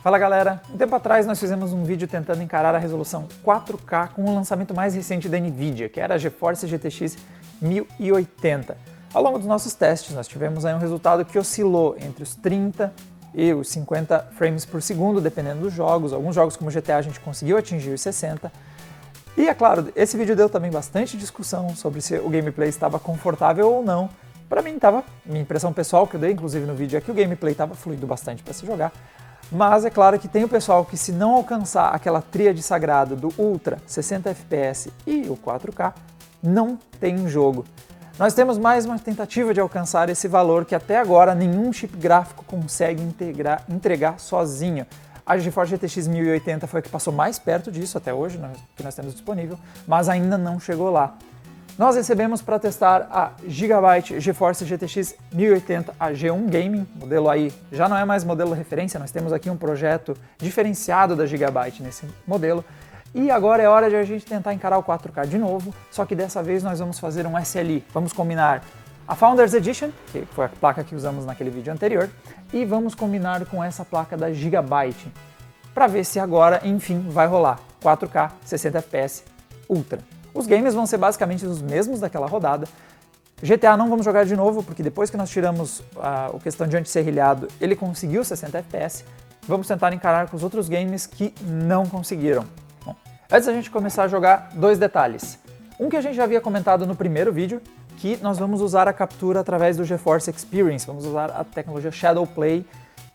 Fala galera, um tempo atrás nós fizemos um vídeo tentando encarar a resolução 4K com o lançamento mais recente da Nvidia, que era a GeForce GTX 1080. Ao longo dos nossos testes nós tivemos aí um resultado que oscilou entre os 30 e os 50 frames por segundo, dependendo dos jogos. Alguns jogos como GTA a gente conseguiu atingir os 60. E é claro, esse vídeo deu também bastante discussão sobre se o gameplay estava confortável ou não. Para mim estava, minha impressão pessoal que eu dei inclusive no vídeo é que o gameplay estava fluido bastante para se jogar. Mas é claro que tem o pessoal que, se não alcançar aquela tríade sagrada do Ultra, 60 FPS e o 4K, não tem jogo. Nós temos mais uma tentativa de alcançar esse valor que até agora nenhum chip gráfico consegue entregar sozinho. A GeForce GTX 1080 foi a que passou mais perto disso até hoje, que nós temos disponível, mas ainda não chegou lá. Nós recebemos para testar a Gigabyte GeForce GTX 1080 a G1 Gaming, modelo aí já não é mais modelo referência, nós temos aqui um projeto diferenciado da Gigabyte nesse modelo. E agora é hora de a gente tentar encarar o 4K de novo, só que dessa vez nós vamos fazer um SLI. Vamos combinar a Founders Edition, que foi a placa que usamos naquele vídeo anterior, e vamos combinar com essa placa da Gigabyte, para ver se agora, enfim, vai rolar 4K 60 FPS Ultra. Os games vão ser basicamente os mesmos daquela rodada. GTA não vamos jogar de novo, porque depois que nós tiramos a questão de anti-serrilhado, ele conseguiu 60 FPS. Vamos tentar encarar com os outros games que não conseguiram. Bom, antes da gente começar a jogar, dois detalhes. Um que a gente já havia comentado no primeiro vídeo, que nós vamos usar a captura através do GeForce Experience, vamos usar a tecnologia Shadow Play,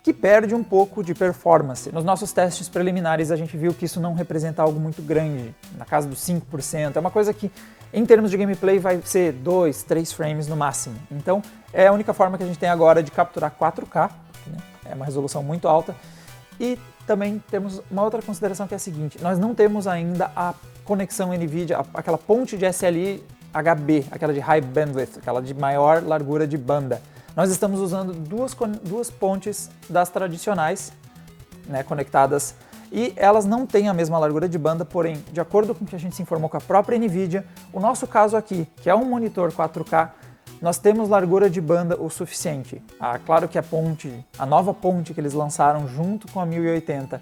que perde um pouco de performance. Nos nossos testes preliminares a gente viu que isso não representa algo muito grande, na casa dos 5%. É uma coisa que, em termos de gameplay, vai ser 2, 3 frames no máximo. Então, é a única forma que a gente tem agora de capturar 4K, né? É uma resolução muito alta. E também temos uma outra consideração que é a seguinte, nós não temos ainda a conexão NVIDIA, aquela ponte de SLI HB, aquela de High Bandwidth, aquela de maior largura de banda. Nós estamos usando duas pontes das tradicionais, né, conectadas, e elas não têm a mesma largura de banda, porém, de acordo com o que a gente se informou com a própria Nvidia, o nosso caso aqui, que é um monitor 4K, nós temos largura de banda o suficiente. Claro que a nova ponte que eles lançaram junto com a 1080,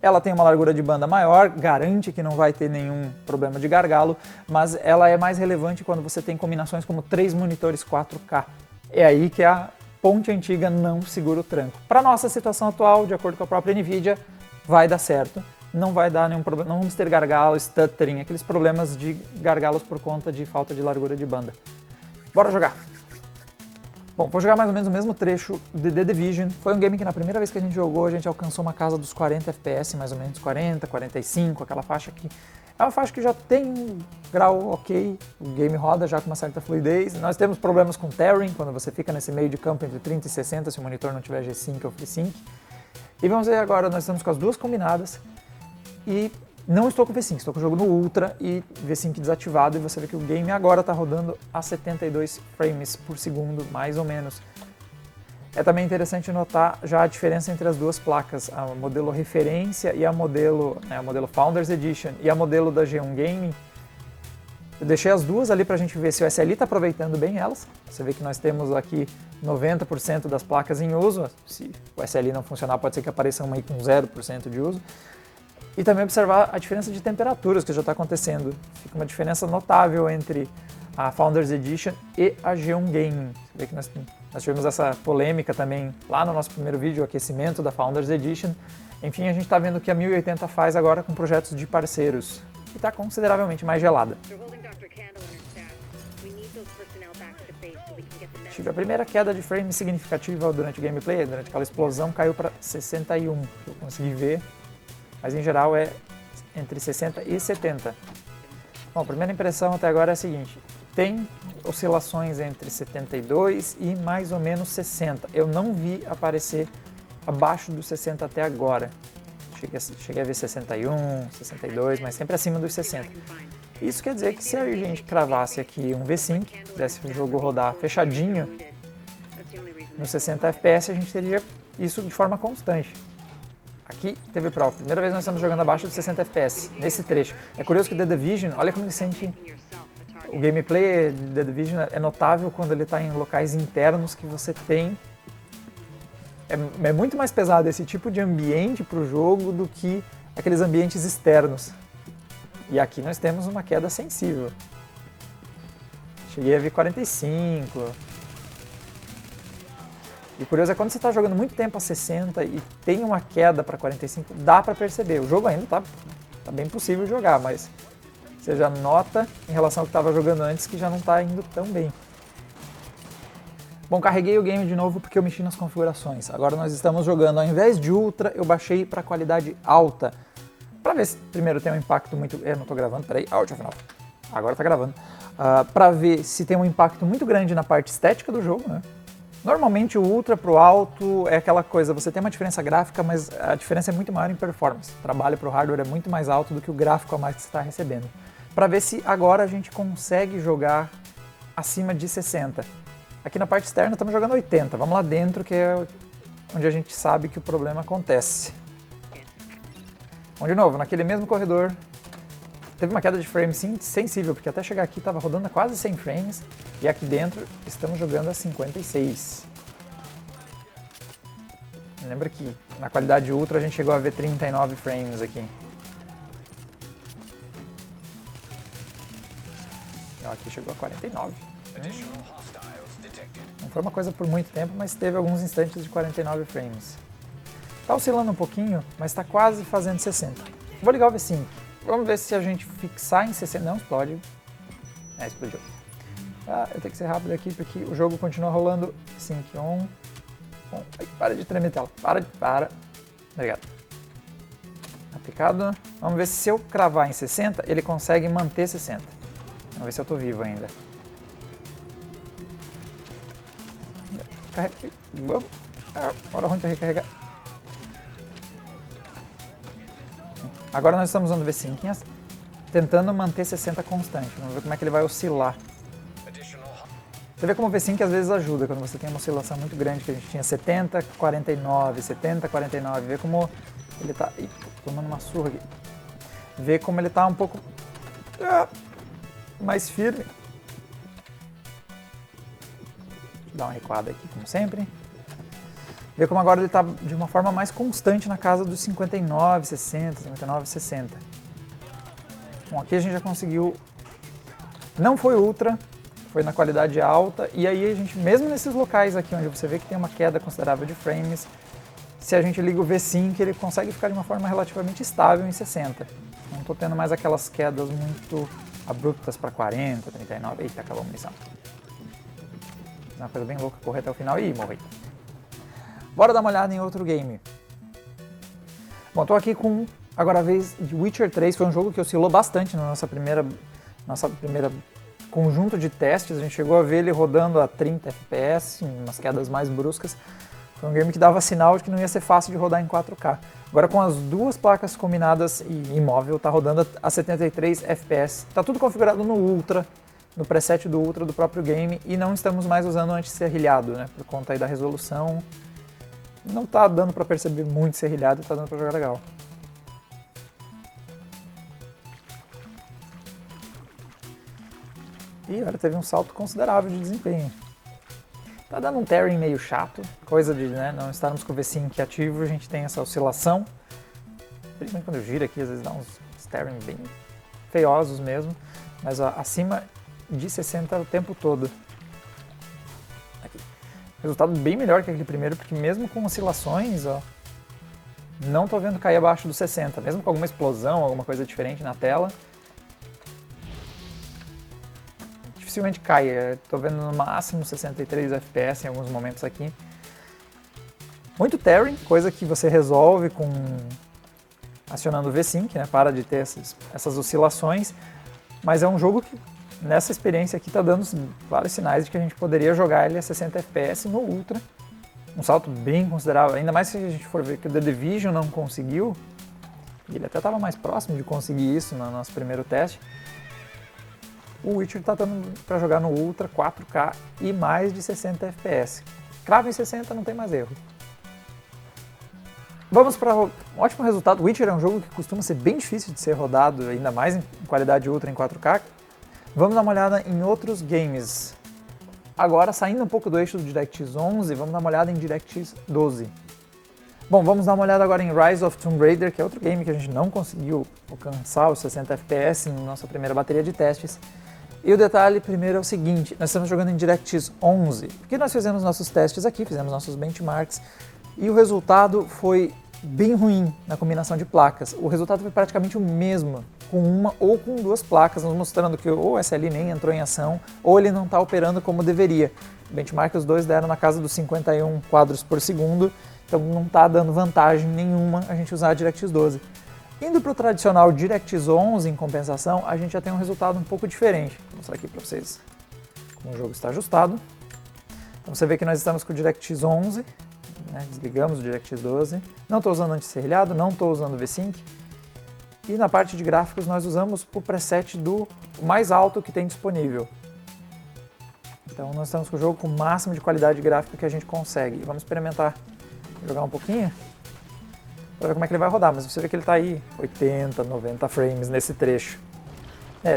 ela tem uma largura de banda maior, garante que não vai ter nenhum problema de gargalo, mas ela é mais relevante quando você tem combinações como 3 monitores 4K. É aí que a ponte antiga não segura o tranco. Para nossa situação atual, de acordo com a própria Nvidia, vai dar certo. Não vai dar nenhum problema, não vamos ter gargalo, stuttering, aqueles problemas de gargalos por conta de falta de largura de banda. Bora jogar! Bom, vou jogar mais ou menos o mesmo trecho de The Division. Foi um game que na primeira vez que a gente jogou, a gente alcançou uma casa dos 40 FPS, mais ou menos 40, 45, aquela faixa aqui. É uma faixa que já tem um grau ok, o game roda já com uma certa fluidez. Nós temos problemas com tearing, quando você fica nesse meio de campo entre 30 e 60, se o monitor não tiver G-Sync ou FreeSync. E vamos ver agora, nós estamos com as duas combinadas e não estou com V-Sync, estou com o jogo no Ultra e V-Sync desativado, e você vê que o game agora está rodando a 72 frames por segundo, mais ou menos. É também interessante notar já a diferença entre as duas placas, a modelo referência e a modelo Founders Edition e a modelo da G1 Gaming. Eu deixei as duas ali para a gente ver se o SLI está aproveitando bem elas. Você vê que nós temos aqui 90% das placas em uso. Se o SLI não funcionar, pode ser que apareça uma aí com 0% de uso. E também observar a diferença de temperaturas que já está acontecendo. Fica uma diferença notável entre a Founders Edition e a G1 Gaming. Você vê que nós tivemos essa polêmica também lá no nosso primeiro vídeo, o aquecimento da Founders Edition. Enfim, a gente está vendo o que a 1080 faz agora com projetos de parceiros, e está consideravelmente mais gelada. Tive a primeira queda de frame significativa durante o gameplay, durante aquela explosão caiu para 61, que eu consegui ver, mas em geral é entre 60 e 70. Bom, a primeira impressão até agora é a seguinte, tem oscilações entre 72 e mais ou menos 60. Eu não vi aparecer abaixo dos 60 até agora. Cheguei a ver 61, 62, mas sempre acima dos 60. Isso quer dizer que se a gente cravasse aqui um V-Sync, fizesse o jogo rodar fechadinho, nos 60 FPS a gente teria isso de forma constante. Aqui teve prova. Primeira vez nós estamos jogando abaixo de 60 FPS, nesse trecho. É curioso que The Division, olha como ele sente. O gameplay de The Division é notável quando ele está em locais internos que você tem é muito mais pesado esse tipo de ambiente para o jogo do que aqueles ambientes externos. E aqui nós temos uma queda sensível. Cheguei a ver 45. E o curioso é quando você está jogando muito tempo a 60 e tem uma queda para 45, dá para perceber. O jogo ainda tá bem possível jogar, mas você já nota em relação ao que estava jogando antes que já não está indo tão bem. Bom, carreguei o game de novo porque eu mexi nas configurações. Agora nós estamos jogando, ao invés de Ultra, eu baixei para qualidade alta. Para ver se primeiro tem um impacto muito... Eu não estou gravando, peraí, deixa eu final. Agora está gravando. Para ver se tem um impacto muito grande na parte estética do jogo, né? Normalmente o Ultra pro alto é aquela coisa, você tem uma diferença gráfica, mas a diferença é muito maior em performance. O trabalho pro hardware é muito mais alto do que o gráfico a mais que você está recebendo. Para ver se agora a gente consegue jogar acima de 60. Aqui na parte externa estamos jogando 80, vamos lá dentro que é onde a gente sabe que o problema acontece. Bom, de novo, naquele mesmo corredor, teve uma queda de frame sim, sensível, porque até chegar aqui estava rodando a quase 100 frames, e aqui dentro estamos jogando a 56. Lembra que na qualidade ultra a gente chegou a ver 39 frames aqui. Aqui chegou a 49. Não foi uma coisa por muito tempo, mas teve alguns instantes de 49 frames. Está oscilando um pouquinho, mas está quase fazendo 60. Vou ligar o V5. Vamos ver se a gente fixar em 60. Não explode. Explodiu. Eu tenho que ser rápido aqui porque o jogo continua rolando. Sync on. Bom, para de tremer tela. Para. Obrigado. Aplicado. Vamos ver se eu cravar em 60, ele consegue manter 60. Vamos ver se eu estou vivo ainda. Vamos. Hora ruim para recarregar. Agora nós estamos usando o V5, tentando manter 60 constante. Vamos ver como é que ele vai oscilar. Você vê como o V5 às vezes ajuda, quando você tem uma oscilação muito grande, que a gente tinha 70, 49, 70, 49. Vê como ele está... Ih, tô tomando uma surra aqui. Vê como ele está um pouco mais firme. Deixa eu dar uma recuada aqui, como sempre. Vê como agora ele está de uma forma mais constante na casa dos 59, 60, 59, 60. Bom, aqui a gente já conseguiu... Não foi ultra, foi na qualidade alta, e aí a gente, mesmo nesses locais aqui onde você vê que tem uma queda considerável de frames, se a gente liga o V5, ele consegue ficar de uma forma relativamente estável em 60. Não estou tendo mais aquelas quedas muito abruptas para 40, 39... Eita, acabou a munição. É uma coisa bem louca, correr até o final e morrer. Bora dar uma olhada em outro game. Bom, tô aqui com, agora a vez de Witcher 3, foi um jogo que oscilou bastante na nossa primeira conjunto de testes, a gente chegou a ver ele rodando a 30 FPS, em umas quedas mais bruscas. Foi um game que dava sinal de que não ia ser fácil de rodar em 4K. Agora com as duas placas combinadas e imóvel, tá rodando a 73 FPS. Tá tudo configurado no Ultra, no preset do Ultra do próprio game, e não estamos mais usando o anti-serrilhado, né, por conta aí da resolução. Não tá dando para perceber muito serrilhado, tá dando para jogar legal. E olha, teve um salto considerável de desempenho. Tá dando um tearing meio chato, coisa de não estarmos com o V5 ativo, a gente tem essa oscilação. Principalmente quando eu giro aqui, às vezes dá uns tearing bem feiosos mesmo, mas ó, acima de 60 o tempo todo. Resultado bem melhor que aquele primeiro, porque mesmo com oscilações, ó, não tô vendo cair abaixo dos 60, mesmo com alguma explosão, alguma coisa diferente na tela. Dificilmente cai, tô vendo no máximo 63 FPS em alguns momentos aqui. Muito tearing, coisa que você resolve com acionando o V5, né, para de ter essas oscilações, mas é um jogo que nessa experiência aqui está dando vários sinais de que a gente poderia jogar ele a 60 FPS no Ultra. Um salto bem considerável, ainda mais se a gente for ver que o The Division não conseguiu. E ele até estava mais próximo de conseguir isso no nosso primeiro teste. O Witcher está dando para jogar no Ultra 4K e mais de 60 FPS. Cravo em 60, não tem mais erro. Vamos para um ótimo resultado. O Witcher é um jogo que costuma ser bem difícil de ser rodado, ainda mais em qualidade Ultra em 4K. Vamos dar uma olhada em outros games. Agora, saindo um pouco do eixo do DirectX 11, vamos dar uma olhada em DirectX 12. Bom, vamos dar uma olhada agora em Rise of Tomb Raider, que é outro game que a gente não conseguiu alcançar os 60 FPS na nossa primeira bateria de testes. E o detalhe primeiro é o seguinte, nós estamos jogando em DirectX 11, porque nós fizemos nossos testes aqui, fizemos nossos benchmarks, e o resultado foi bem ruim na combinação de placas. O resultado foi praticamente o mesmo, com uma ou com duas placas, nos mostrando que ou o SLI nem entrou em ação, ou ele não está operando como deveria. O benchmark os dois deram na casa dos 51 quadros por segundo, então não está dando vantagem nenhuma a gente usar a DirectX 12. Indo para o tradicional DirectX 11, em compensação, a gente já tem um resultado um pouco diferente. Vou mostrar aqui para vocês como o jogo está ajustado. Então você vê que nós estamos com o DirectX 11, né? Desligamos o DirectX 12. Não estou usando anti-serrilhado, não estou usando VSync. E na parte de gráficos nós usamos o preset do mais alto que tem disponível. Então nós estamos com o jogo com o máximo de qualidade gráfica que a gente consegue. Vamos experimentar jogar um pouquinho para ver como é que ele vai rodar, mas você vê que ele está aí 80, 90 frames nesse trecho.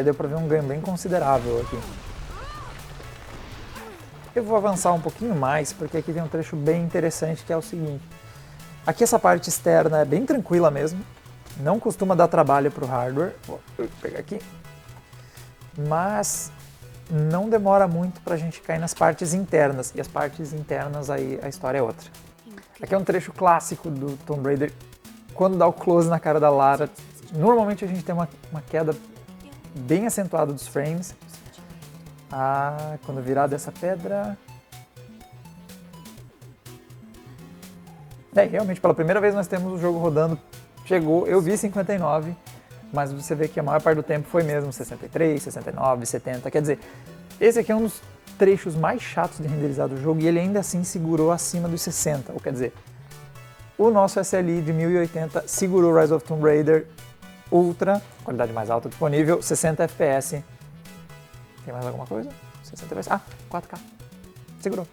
Deu para ver um ganho bem considerável aqui. Eu vou avançar um pouquinho mais, porque aqui tem um trecho bem interessante que é o seguinte. Aqui essa parte externa é bem tranquila mesmo, não costuma dar trabalho para o hardware. Vou pegar aqui. Mas não demora muito para a gente cair nas partes internas, e as partes internas aí a história é outra. Aqui é um trecho clássico do Tomb Raider. Quando dá o close na cara da Lara, normalmente a gente tem uma queda bem acentuada dos frames. Quando virar dessa pedra... realmente pela primeira vez nós temos o jogo rodando. Chegou, eu vi 59, mas você vê que a maior parte do tempo foi mesmo 63, 69, 70. Quer dizer, esse aqui é um dos trechos mais chatos de renderizar do jogo e ele ainda assim segurou acima dos 60, ou quer dizer, o nosso SLI de 1080 segurou Rise of Tomb Raider Ultra, qualidade mais alta disponível, 60 FPS. Tem mais alguma coisa? 60 FPS? 4K. Segurou.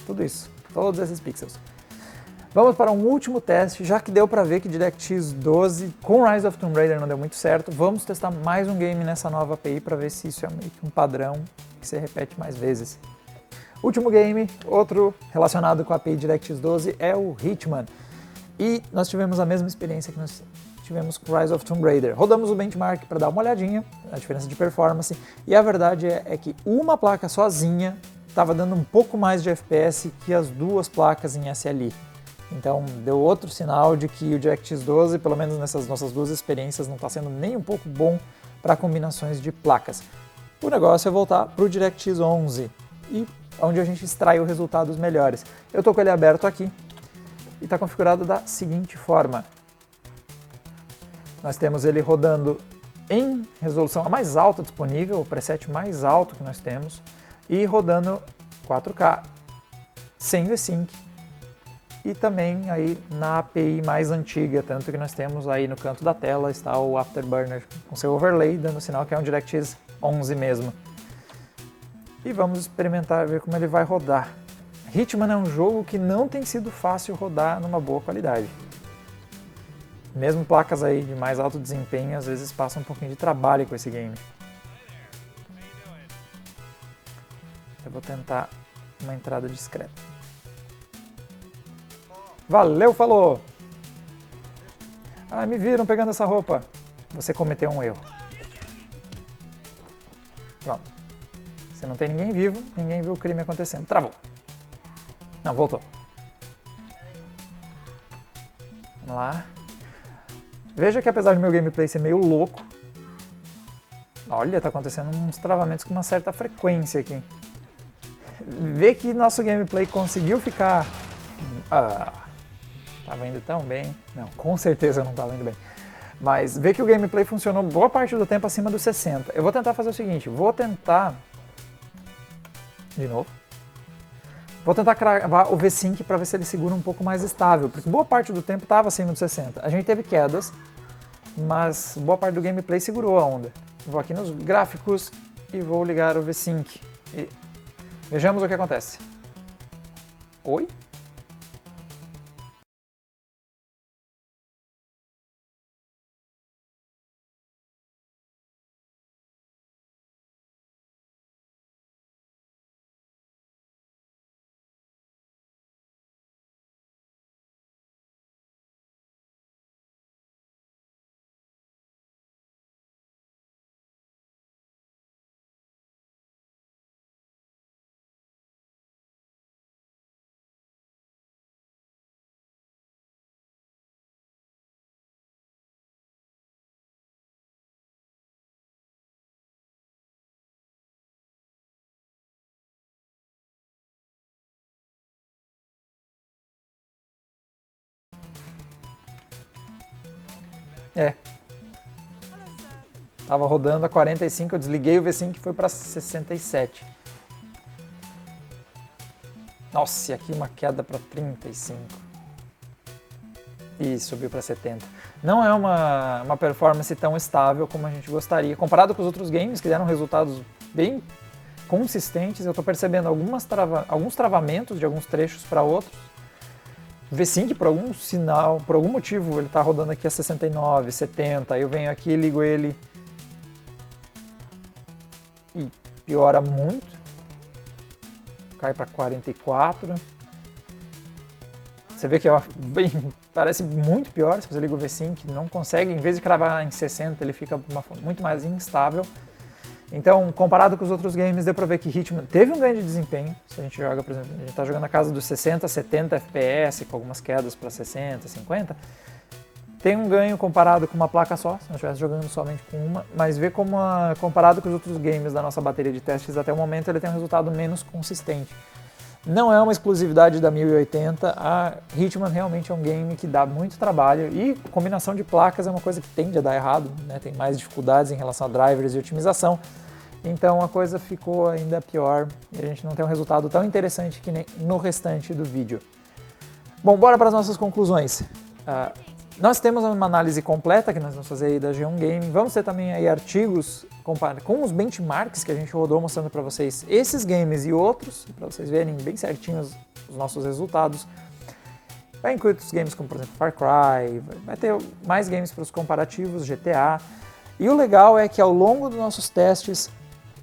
Tudo isso, todos esses pixels. Vamos para um último teste, já que deu para ver que DirectX 12 com Rise of Tomb Raider não deu muito certo, vamos testar mais um game nessa nova API para ver se isso é meio que um padrão que se repete mais vezes. Último game, outro relacionado com a API DirectX 12, é o Hitman. E nós tivemos a mesma experiência que nós tivemos com Rise of Tomb Raider. Rodamos o benchmark para dar uma olhadinha na diferença de performance, e a verdade é que uma placa sozinha estava dando um pouco mais de FPS que as duas placas em SLI. Então deu outro sinal de que o DirectX 12, pelo menos nessas nossas duas experiências, não está sendo nem um pouco bom para combinações de placas. O negócio é voltar para o DirectX 11 e onde a gente extrai os resultados melhores. Eu estou com ele aberto aqui e está configurado da seguinte forma. Nós temos ele rodando em resolução a mais alta disponível, o preset mais alto que nós temos, e rodando 4K, sem VSync, e também aí na API mais antiga, tanto que nós temos aí no canto da tela está o Afterburner com seu overlay, dando sinal que é um DirectX 11 mesmo. E vamos experimentar, ver como ele vai rodar. Hitman é um jogo que não tem sido fácil rodar numa boa qualidade. Mesmo placas aí de mais alto desempenho, às vezes passam um pouquinho de trabalho com esse game. Eu vou tentar uma entrada discreta. Valeu, falou! Me viram pegando essa roupa. Você cometeu um erro. Pronto. Se não tem ninguém vivo, ninguém viu o crime acontecendo. Travou. Não, voltou. Vamos lá. Veja que apesar do meu gameplay ser meio louco, olha, tá acontecendo uns travamentos com uma certa frequência aqui. Vê que nosso gameplay conseguiu ficar... Tava indo tão bem. Não, com certeza não tava indo bem. Mas vê que o gameplay funcionou boa parte do tempo acima dos 60. Eu vou tentar fazer o seguinte, de novo. Vou tentar cravar o VSync para ver se ele segura um pouco mais estável, porque boa parte do tempo estava acima dos 60. A gente teve quedas, mas boa parte do gameplay segurou a onda. Vou aqui nos gráficos e vou ligar o VSync. E vejamos o que acontece. Oi? Tava rodando a 45, eu desliguei o V5 e foi para 67. Nossa, e aqui uma queda para 35. E subiu para 70. Não é uma performance tão estável como a gente gostaria. Comparado com os outros games que deram resultados bem consistentes, eu estou percebendo alguns travamentos de alguns trechos para outros. O V5, por algum sinal, por algum motivo, ele está rodando aqui a 69, 70. Eu venho aqui, ligo ele e piora muito. Cai para 44. Você vê que parece muito pior se você liga o V5, não consegue, em vez de cravar em 60, ele fica muito mais instável. Então, comparado com os outros games, deu pra ver que Hitman teve um ganho de desempenho. Se a gente joga, por exemplo, a gente tá jogando na casa dos 60, 70 FPS, com algumas quedas para 60, 50. Tem um ganho comparado com uma placa só, se nós estivesse jogando somente com uma, mas vê como, comparado com os outros games da nossa bateria de testes até o momento, ele tem um resultado menos consistente. Não é uma exclusividade da 1080, a Hitman realmente é um game que dá muito trabalho e combinação de placas é uma coisa que tende a dar errado, né? Tem mais dificuldades em relação a drivers e otimização, então a coisa ficou ainda pior e a gente não tem um resultado tão interessante que nem no restante do vídeo. Bom, bora para as nossas conclusões. Nós temos uma análise completa que nós vamos fazer aí da G1 Game, vamos ter também aí artigos com os benchmarks que a gente rodou mostrando para vocês esses games e outros, para vocês verem bem certinhos os nossos resultados. Vai incluir outros games como, por exemplo, Far Cry, vai ter mais games para os comparativos, GTA. E o legal é que ao longo dos nossos testes,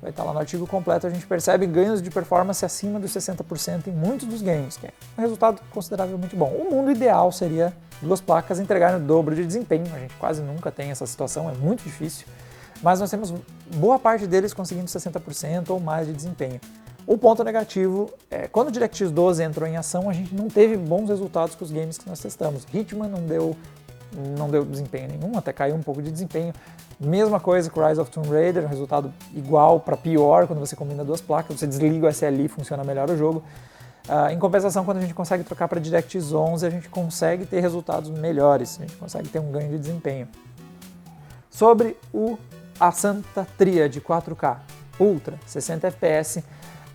vai estar lá no artigo completo, a gente percebe ganhos de performance acima dos 60% em muitos dos games, que é um resultado consideravelmente bom. O mundo ideal seria duas placas entregarem o dobro de desempenho, a gente quase nunca tem essa situação, é muito difícil, mas nós temos boa parte deles conseguindo 60% ou mais de desempenho. O ponto negativo é quando o DirectX 12 entrou em ação, a gente não teve bons resultados com os games que nós testamos. Hitman não deu desempenho nenhum, até caiu um pouco de desempenho. Mesma coisa com Rise of Tomb Raider, um resultado igual para pior quando você combina duas placas, você desliga o SLI, funciona melhor o jogo. Em compensação, quando a gente consegue trocar para DirectX 11, a gente consegue ter resultados melhores, a gente consegue ter um ganho de desempenho. Sobre a Santa Tríade 4K Ultra, 60 FPS,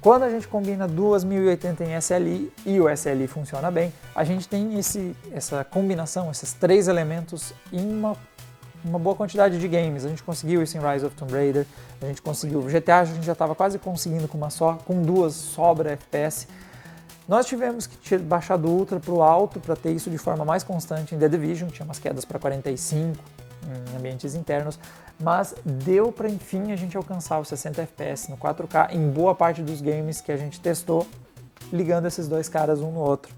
quando a gente combina duas 1080 em SLI e o SLI funciona bem, a gente tem essa combinação, esses três elementos em uma boa quantidade de games. A gente conseguiu isso em Rise of Tomb Raider, a gente conseguiu o GTA, a gente já estava quase conseguindo com duas sobra FPS. Nós tivemos que baixar do Ultra para o alto para ter isso de forma mais constante em The Division, tinha umas quedas para 45 em ambientes internos, mas deu para enfim a gente alcançar os 60 FPS no 4K em boa parte dos games que a gente testou, ligando esses dois caras um no outro.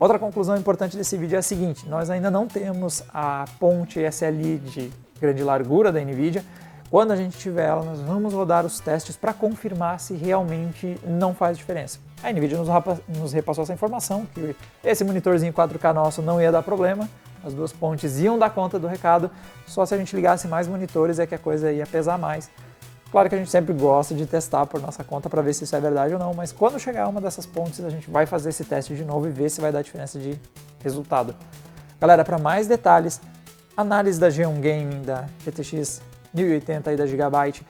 Outra conclusão importante desse vídeo é a seguinte: nós ainda não temos a ponte SLI de grande largura da NVIDIA. Quando a gente tiver ela, nós vamos rodar os testes para confirmar se realmente não faz diferença. A NVIDIA nos repassou essa informação, que esse monitorzinho 4K nosso não ia dar problema, as duas pontes iam dar conta do recado, só se a gente ligasse mais monitores é que a coisa ia pesar mais. Claro que a gente sempre gosta de testar por nossa conta para ver se isso é verdade ou não, mas quando chegar uma dessas pontes a gente vai fazer esse teste de novo e ver se vai dar diferença de resultado. Galera, para mais detalhes, análise da G1 Gaming, da GTX 1080 e da Gigabyte,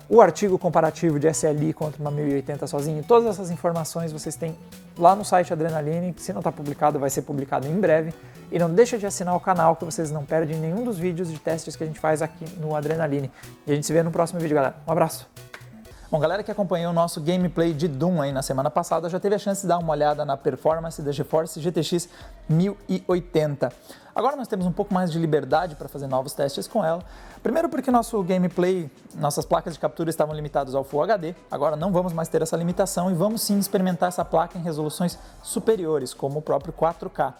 o artigo comparativo de SLI contra uma 1080 sozinho, todas essas informações vocês têm lá no site Adrenaline, que se não está publicado vai ser publicado em breve. E não deixa de assinar o canal que vocês não perdem nenhum dos vídeos de testes que a gente faz aqui no Adrenaline. E a gente se vê no próximo vídeo, galera. Um abraço! Bom, galera que acompanhou o nosso gameplay de Doom aí na semana passada já teve a chance de dar uma olhada na performance da GeForce GTX 1080. Agora nós temos um pouco mais de liberdade para fazer novos testes com ela. Primeiro porque nosso gameplay, nossas placas de captura estavam limitadas ao Full HD. Agora não vamos mais ter essa limitação e vamos sim experimentar essa placa em resoluções superiores, como o próprio 4K.